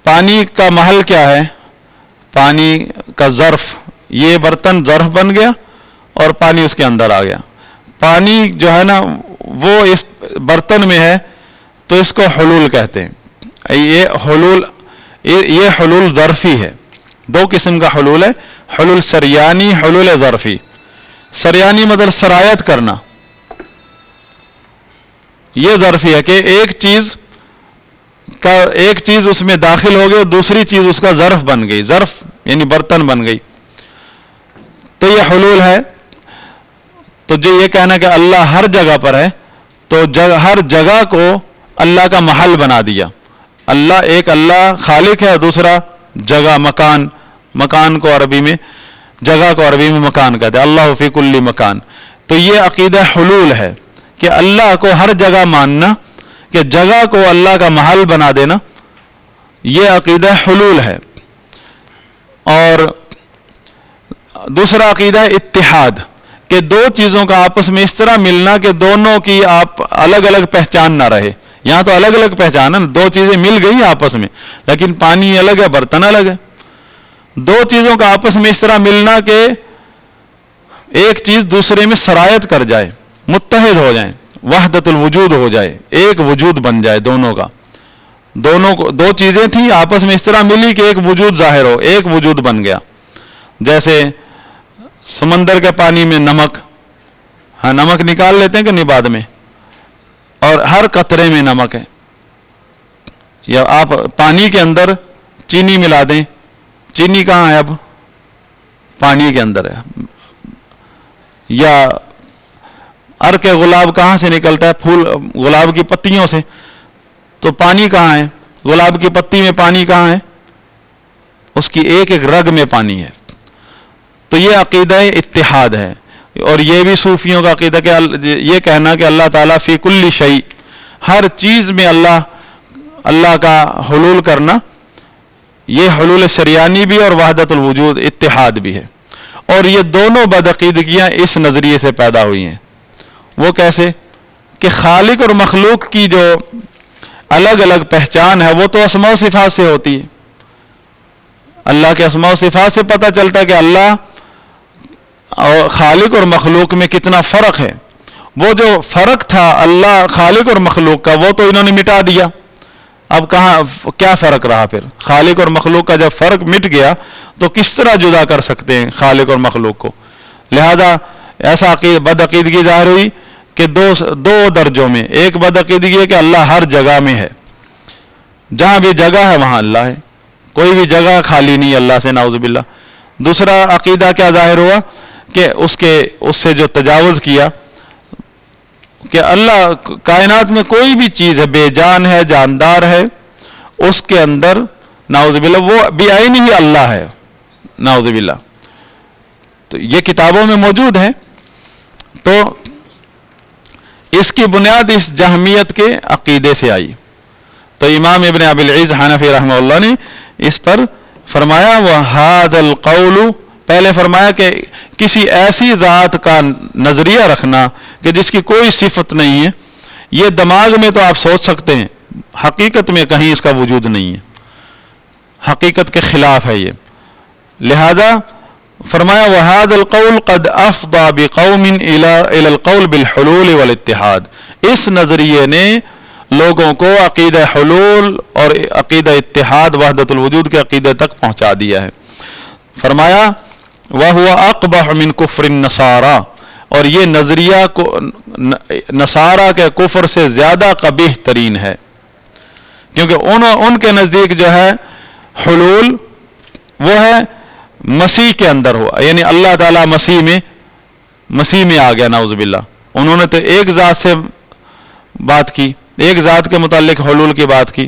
Speaker 1: پانی کا محل کیا ہے؟ پانی کا ظرف، یہ برتن ظرف بن گیا اور پانی اس کے اندر آ گیا۔ پانی جو ہے نا وہ اس برتن میں ہے تو اس کو حلول کہتے ہیں۔ یہ حلول ظرفی ہے، 2 قسم کا حلول ہے، حلول سریانی، حلول ظرفی۔ سریانی مطلب سرایت کرنا، یہ ظرفی ہے کہ ایک چیز اس میں داخل ہو گئی، دوسری چیز اس کا ظرف بن گئی، ظرف یعنی برتن بن گئی، تو یہ حلول ہے۔ تو جو یہ کہنا کہ اللہ ہر جگہ پر ہے، تو ہر جگہ کو اللہ کا محل بنا دیا۔ اللہ خالق ہے، دوسرا جگہ، مکان کو عربی میں، جگہ کو عربی میں مکان کہتے ہیں، اللہ فی کل مکان۔ تو یہ عقیدہ حلول ہے کہ اللہ کو ہر جگہ ماننا، کہ جگہ کو اللہ کا محل بنا دینا، یہ عقیدہ حلول ہے۔ اور دوسرا عقیدہ اتحاد، کہ 2 چیزوں کا آپس میں اس طرح ملنا کہ دونوں کی آپ الگ الگ پہچان نہ رہے۔ یہاں تو الگ الگ پہچان ہے، 2 چیزیں مل گئی آپس میں، لیکن پانی الگ ہے، برتن الگ ہے۔ 2 چیزوں کا آپس میں اس طرح ملنا کہ ایک چیز دوسرے میں سرایت کر جائے، متحد ہو جائیں، وحدت الوجود ہو جائے، ایک وجود بن جائے دونوں کا۔ 2 چیزیں تھیں آپس میں اس طرح ملی کہ ایک وجود ظاہر ہو، ایک وجود بن گیا۔ جیسے سمندر کے پانی میں نمک، نمک نکال لیتے ہیں کہ نہیں بعد میں، اور ہر قطرے میں نمک ہے۔ یا آپ پانی کے اندر چینی ملا دیں، چینی کہاں ہے؟ اب پانی کے اندر ہے۔ یا عرق گلاب کہاں سے نکلتا ہے؟ پھول گلاب کی پتیوں سے، تو پانی کہاں ہے؟ گلاب کی پتی میں پانی کہاں ہے؟ اس کی ایک ایک رگ میں پانی ہے۔ تو یہ عقیدہ اتحاد ہے، اور یہ بھی صوفیوں کا عقیدہ کہ یہ کہنا کہ اللہ تعالیٰ فی کل شیء، ہر چیز میں اللہ کا حلول کرنا، یہ حلول سریانی بھی اور وحدت الوجود اتحاد بھی ہے۔ اور یہ دونوں بدعقیدگیاں اس نظریے سے پیدا ہوئی ہیں۔ وہ کیسے؟ کہ خالق اور مخلوق کی جو الگ الگ پہچان ہے وہ تو اسماء و صفات سے ہوتی ہے۔ اللہ کے اسماء و صفات سے پتہ چلتا ہے کہ اللہ اور خالق اور مخلوق میں کتنا فرق ہے. وہ جو فرق تھا اللہ خالق اور مخلوق کا وہ تو انہوں نے مٹا دیا. اب کہاں کیا فرق رہا پھر؟ خالق اور مخلوق کا جب فرق مٹ گیا تو کس طرح جدا کر سکتے ہیں خالق اور مخلوق کو؟ لہذا ایسا بد عقیدگی ظاہر ہوئی کہ دو درجوں میں. ایک بد عقیدگی ہے کہ اللہ ہر جگہ میں ہے، جہاں بھی جگہ ہے وہاں اللہ ہے، کوئی بھی جگہ خالی نہیں اللہ سے، نعوذ باللہ. دوسرا عقیدہ کیا ظاہر ہوا کہ اس سے جو تجاوز کیا کہ اللہ کائنات میں کوئی بھی چیز ہے، بے جان ہے، جاندار ہے، اس کے اندر نعوذ باللہ وہ بعین ہی اللہ ہے، نعوذ باللہ. تو یہ کتابوں میں موجود ہے. تو اس کی بنیاد اس جہمیت کے عقیدے سے آئی. تو امام ابن ابی العز حنفی رحمہ اللہ نے اس پر فرمایا وَهَذَا الْقَوْلُ، پہلے فرمایا کہ کسی ایسی ذات کا نظریہ رکھنا کہ جس کی کوئی صفت نہیں ہے، یہ دماغ میں تو آپ سوچ سکتے ہیں، حقیقت میں کہیں اس کا وجود نہیں ہے، حقیقت کے خلاف ہے یہ. لہذا فرمایا وَهَذَا الْقَوْلُ قَدْ أَفْضَى بِقَوْمٍ إِلَى الْقَوْلِ بِالْحُلُولِ وَالِاتِّحَادِ. اس نظریے نے لوگوں کو عقیدہ حلول اور عقیدہ اتحاد وحدت الوجود کے عقیدے تک پہنچا دیا ہے. فرمایا وَهُوَ أَقْبَحُ مِنْ كُفْرِ النَّصَارَى، اور یہ نظریہ نصارہ کے کفر سے زیادہ قبیح ترین ہے، کیونکہ ان کے نزدیک جو ہے حلول وہ ہے مسیح کے اندر ہوا، یعنی اللہ تعالیٰ مسیح میں آ گیا، نعوذ باللہ. انہوں نے تو ایک ذات سے بات کی، ایک ذات کے متعلق حلول کی بات کی.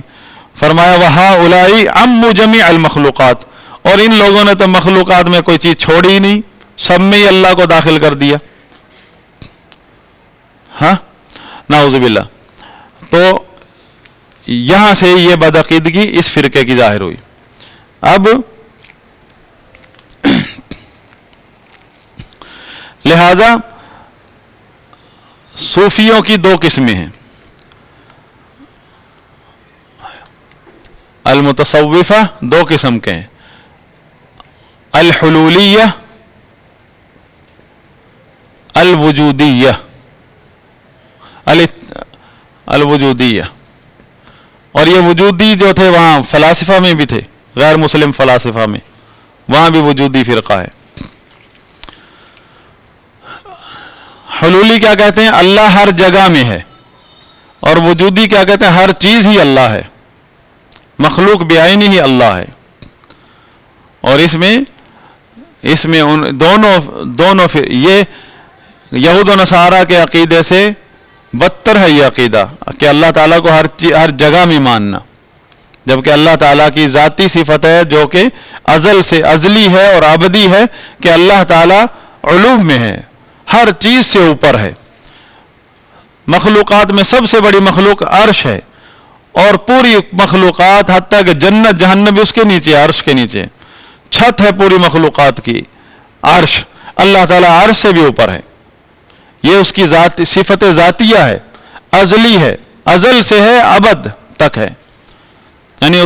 Speaker 1: فرمایا وَهَؤُلَاءِ عَمُّ جَمِيعَ الْمَخْلُوقَاتِ، اور ان لوگوں نے تو مخلوقات میں کوئی چیز چھوڑی ہی نہیں، سب میں ہی اللہ کو داخل کر دیا. ہاں نعوذ باللہ. تو یہاں سے یہ بدعقیدگی اس فرقے کی ظاہر ہوئی. اب لہذا صوفیوں کی دو قسمیں ہیں، المتصوفہ دو قسم کے ہیں، الحلولیہ الوجودیہ. الوجودیہ، اور یہ وجودی جو تھے وہاں فلاسفہ میں بھی تھے، غیر مسلم فلاسفہ میں، وہاں بھی وجودی فرقہ ہے. حلولی کیا کہتے ہیں؟ اللہ ہر جگہ میں ہے. اور وجودی کیا کہتے ہیں؟ ہر چیز ہی اللہ ہے، مخلوق بعین ہی اللہ ہے. اور اس میں دونوں یہ یہود و نصارہ کے عقیدے سے بدتر ہے یہ عقیدہ کہ اللہ تعالیٰ کو ہر جگہ میں ماننا، جبکہ اللہ تعالیٰ کی ذاتی صفت ہے جو کہ ازل سے ازلی ہے اور ابدی ہے کہ اللہ تعالیٰ علو میں ہے، ہر چیز سے اوپر ہے. مخلوقات میں سب سے بڑی مخلوق عرش ہے، اور پوری مخلوقات حتیٰ کہ جنت جہنم بھی اس کے نیچے، عرش کے نیچے چھت ہے پوری مخلوقات کی عرش. اللہ تعالیٰ عرش سے بھی اوپر ہے، یہ اس کی صفت ذاتیہ ہے، ازلی ہے، ازل سے ہے ابد تک ہے. یعنی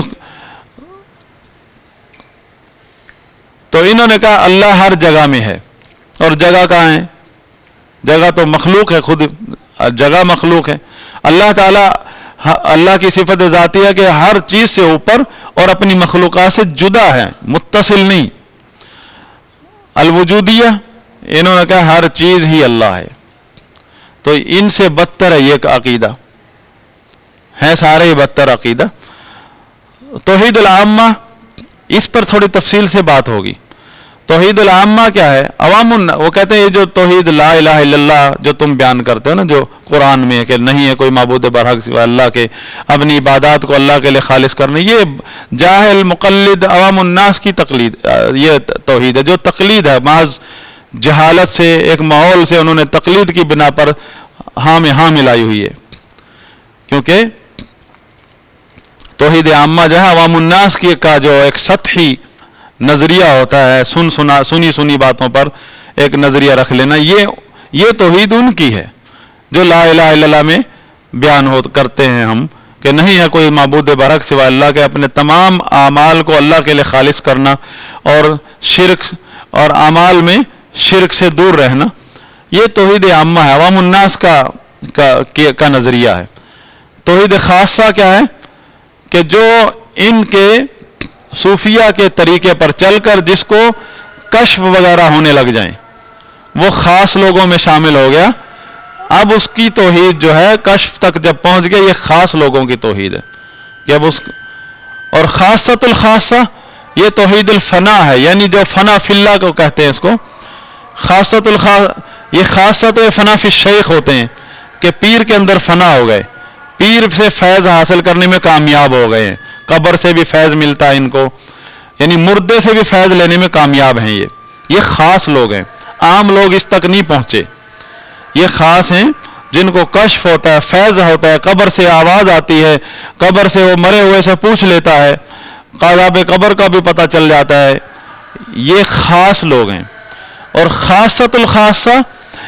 Speaker 1: تو انہوں نے کہا اللہ ہر جگہ میں ہے، اور جگہ کہاں ہے؟ جگہ تو مخلوق ہے، خود جگہ مخلوق ہے. اللہ تعالیٰ اللہ کی صفت ذاتی ہے کہ ہر چیز سے اوپر اور اپنی مخلوقات سے جدا ہے، متصل نہیں. الوجودیہ انہوں نے کہا ہر چیز ہی اللہ ہے. تو ان سے بدتر ہے یہ عقیدہ، ہے سارے ہی بدتر عقیدہ. توحید العامہ، اس پر تھوڑی تفصیل سے بات ہوگی. توحید العامہ کیا ہے؟ وہ کہتے ہیں یہ جو توحید لا الہ الا اللہ جو تم بیان کرتے ہو نا، جو قرآن میں کہ نہیں ہے کوئی معبود برحق سوا اللہ کے، اپنی عبادات کو اللہ کے لیے خالص کرنا، یہ جاہل مقلد عوام الناس کی تقلید، یہ توحید ہے جو تقلید ہے، محض جہالت سے، ایک ماحول سے انہوں نے تقلید کی بنا پر ہاں میں ہاں ملائی ہوئی ہے. کیونکہ توحید عامہ جو ہے عوام الناس کی کا جو ایک سطحی نظریہ ہوتا ہے، سنی باتوں پر ایک نظریہ رکھ لینا، یہ توحید ان کی ہے جو لا الہ الا اللہ میں بیان کرتے ہیں ہم کہ نہیں ہے کوئی معبود برحق سوا اللہ کے، اپنے تمام اعمال کو اللہ کے لیے خالص کرنا، اور شرک اور اعمال میں شرک سے دور رہنا، یہ توحید عامہ ہے، عوام الناس کا نظریہ ہے۔ توحید خاصہ کیا ہے کہ جو ان کے صوفیہ کے طریقے پر چل کر جس کو کشف وغیرہ ہونے لگ جائیں، وہ خاص لوگوں میں شامل ہو گیا۔ اب اس کی توحید جو ہے کشف تک جب پہنچ گیا، یہ خاص لوگوں کی توحید ہے کہ اب اور خاصۃ الخاصہ یہ توحید الفنا ہے، یعنی جو فنا فی اللہ کو کہتے ہیں اس کو خاصۃ یہ خاصۃ فنا فی الشیخ ہوتے ہیں کہ پیر کے اندر فنا ہو گئے، پیر سے فیض حاصل کرنے میں کامیاب ہو گئے ہیں، قبر سے بھی فیض ملتا ہے ان کو، یعنی مردے سے بھی فیض لینے میں کامیاب ہیں۔ یہ خاص لوگ ہیں، عام لوگ اس تک نہیں پہنچے۔ یہ خاص ہیں جن کو کشف ہوتا ہے، فیض ہوتا ہے، قبر سے آواز آتی ہے، قبر سے وہ مرے ہوئے سے پوچھ لیتا ہے، عذاب قبر کا بھی پتہ چل جاتا ہے۔ یہ خاص لوگ ہیں۔ اور خاصۃ الخاصہ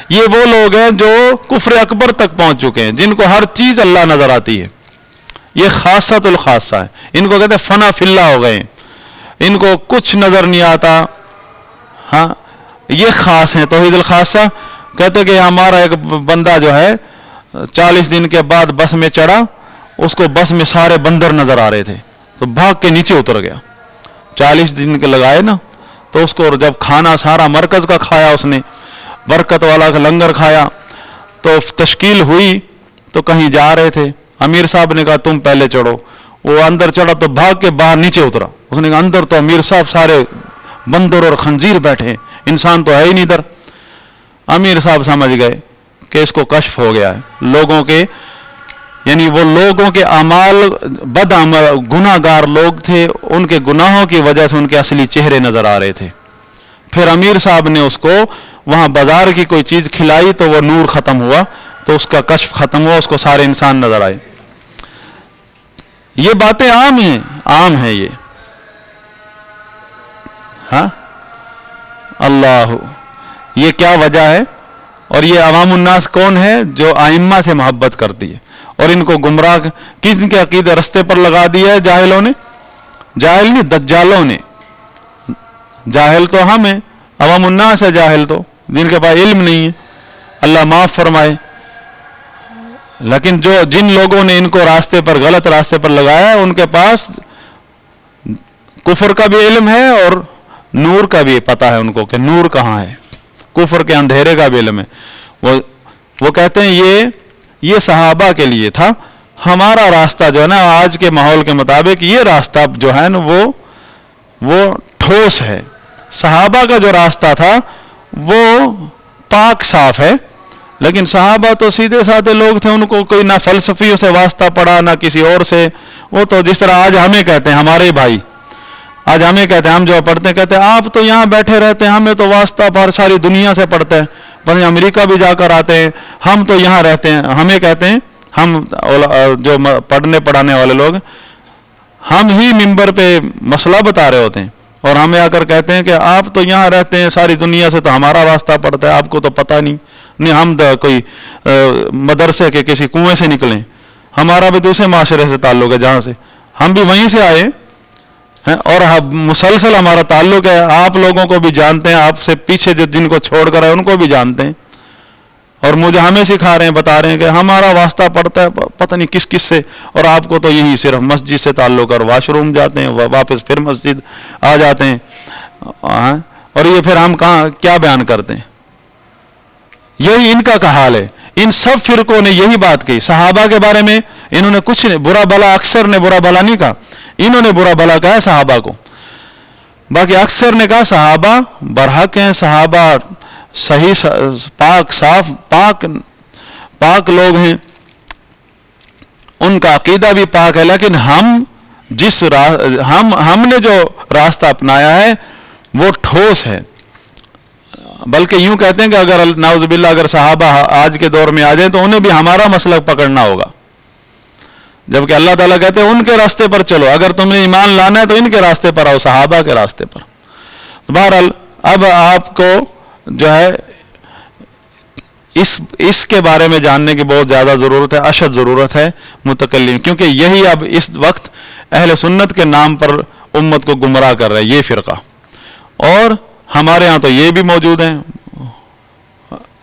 Speaker 1: یہ وہ لوگ ہیں جو کفر اکبر تک پہنچ چکے ہیں، جن کو ہر چیز اللہ نظر آتی ہے۔ یہ خاصۃ الخاصہ ہے، ان کو کہتے ہیں فنا فی اللہ ہو گئے ہیں، ان کو کچھ نظر نہیں آتا۔ ہاں یہ خاص ہیں۔ توحید الخاصہ کہتے کہ ہمارا ایک بندہ جو ہے 40 دن کے بعد بس میں چڑھا، اس کو بس میں سارے بندر نظر آ رہے تھے تو بھاگ کے نیچے اتر گیا۔ 40 دن کے لگائے نا، تو اس کو جب کھانا سارا مرکز کا کھایا، اس نے برکت والا لنگر کھایا، تو تشکیل ہوئی تو کہیں جا رہے تھے، امیر صاحب نے کہا تم پہلے چڑھو، وہ اندر چڑھا تو بھاگ کے باہر نیچے اترا۔ اس نے کہا اندر تو امیر صاحب سارے بندر اور خنزیر بیٹھے، انسان تو ہے ہی نہیں ادھر۔ امیر صاحب سمجھ گئے کہ اس کو کشف ہو گیا ہے، لوگوں کے یعنی وہ لوگوں کے اعمال بد عمل گناہ گار لوگ تھے، ان کے گناہوں کی وجہ سے ان کے اصلی چہرے نظر آ رہے تھے۔ پھر امیر صاحب نے اس کو وہاں بازار کی کوئی چیز کھلائی تو وہ نور ختم ہوا، تو اس کا کشف ختم ہوا، اس کو سارے انسان نظر آئے۔ یہ باتیں عام ہیں یہ۔ ہاں اللہ، یہ کیا وجہ ہے؟ اور یہ عوام الناس کون ہے؟ جو ائمہ سے محبت کرتی ہے اور ان کو گمراہ کن کے عقیدے رستے پر لگا دیا ہے جاہلوں نے، جاہل نہیں دجالوں نے۔ جاہل تو ہم ہیں، عوام الناس ہے جاہل تو، جن کے پاس علم نہیں ہے، اللہ معاف فرمائے۔ لیکن جن لوگوں نے ان کو راستے پر غلط راستے پر لگایا، ان کے پاس کفر کا بھی علم ہے اور نور کا بھی پتہ ہے ان کو کہ نور کہاں ہے، کفر کے اندھیرے کا بھی علم ہے۔ وہ کہتے ہیں یہ صحابہ کے لیے تھا، ہمارا راستہ جو ہے نا آج کے ماحول کے مطابق یہ راستہ جو ہے نا وہ ٹھوس ہے۔ صحابہ کا جو راستہ تھا وہ پاک صاف ہے، لیکن صحابہ تو سیدھے سادھے لوگ تھے، ان کو کوئی نہ فلسفیوں سے واسطہ پڑا نہ کسی اور سے۔ وہ تو جس طرح آج ہمیں کہتے ہیں ہمارے بھائی، آج ہمیں کہتے ہیں، ہم جو پڑھتے ہیں کہتے ہیں آپ تو یہاں بیٹھے رہتے ہیں، ہمیں تو واسطہ پر ساری دنیا سے پڑھتے ہیں، پر امریکہ بھی جا کر آتے ہیں، ہم تو یہاں رہتے ہیں۔ ہمیں کہتے ہیں ہم جو پڑھنے پڑھانے والے لوگ، ہم ہی ممبر پہ مسئلہ بتا رہے ہوتے ہیں اور ہمیں آ کر کہتے ہیں کہ آپ تو یہاں رہتے ہیں ساری دنیا سے تو ہمارا واسطہ پڑتا ہے، آپ کو تو پتہ نہیں ہم کوئی مدرسے کے کسی کنویں سے نکلیں، ہمارا بھی دوسرے معاشرے سے تعلق ہے جہاں سے ہم بھی وہیں سے آئے ہیں، اور مسلسل ہمارا تعلق ہے، آپ لوگوں کو بھی جانتے ہیں، آپ سے پیچھے جن کو چھوڑ کر آئے ان کو بھی جانتے ہیں، اور مجھے ہمیں سکھا رہے ہیں، بتا رہے ہیں کہ ہمارا واسطہ پڑتا ہے پتہ نہیں کس کس سے، اور آپ کو تو یہی صرف مسجد سے تعلق ہے، اور واش روم جاتے ہیں واپس پھر مسجد آ جاتے ہیں، اور یہ پھر ہم کہاں کیا بیان کرتے ہیں؟ یہی ان کا حال ہے۔ ان سب فرقوں نے یہی بات کہی صحابہ کے بارے میں، انہوں نے کچھ نہیں برا بھلا، اکثر نے برا بھلا نہیں کہا، انہوں نے برا بھلا کہا ہے صحابہ کو، باقی اکثر نے کہا صحابہ برحق ہیں، صحابہ صحیح پاک صاف پاک لوگ ہیں، ان کا عقیدہ بھی پاک ہے، لیکن ہم نے جو راستہ اپنایا ہے وہ ٹھوس ہے۔ بلکہ یوں کہتے ہیں کہ اگر نعوذ باللہ اگر صحابہ آج کے دور میں آ جائیں تو انہیں بھی ہمارا مسلک پکڑنا ہوگا، جبکہ اللہ تعالیٰ کہتے ہیں ان کے راستے پر چلو، اگر تمہیں ایمان لانا ہے تو ان کے راستے پر آؤ، صحابہ کے راستے پر۔ بہرحال اب آپ کو جو ہے اس کے بارے میں جاننے کی بہت زیادہ ضرورت ہے، اشد ضرورت ہے متکلم، کیونکہ یہی اب اس وقت اہل سنت کے نام پر امت کو گمراہ کر رہا ہے یہ فرقہ، اور ہمارے ہاں تو یہ بھی موجود ہیں،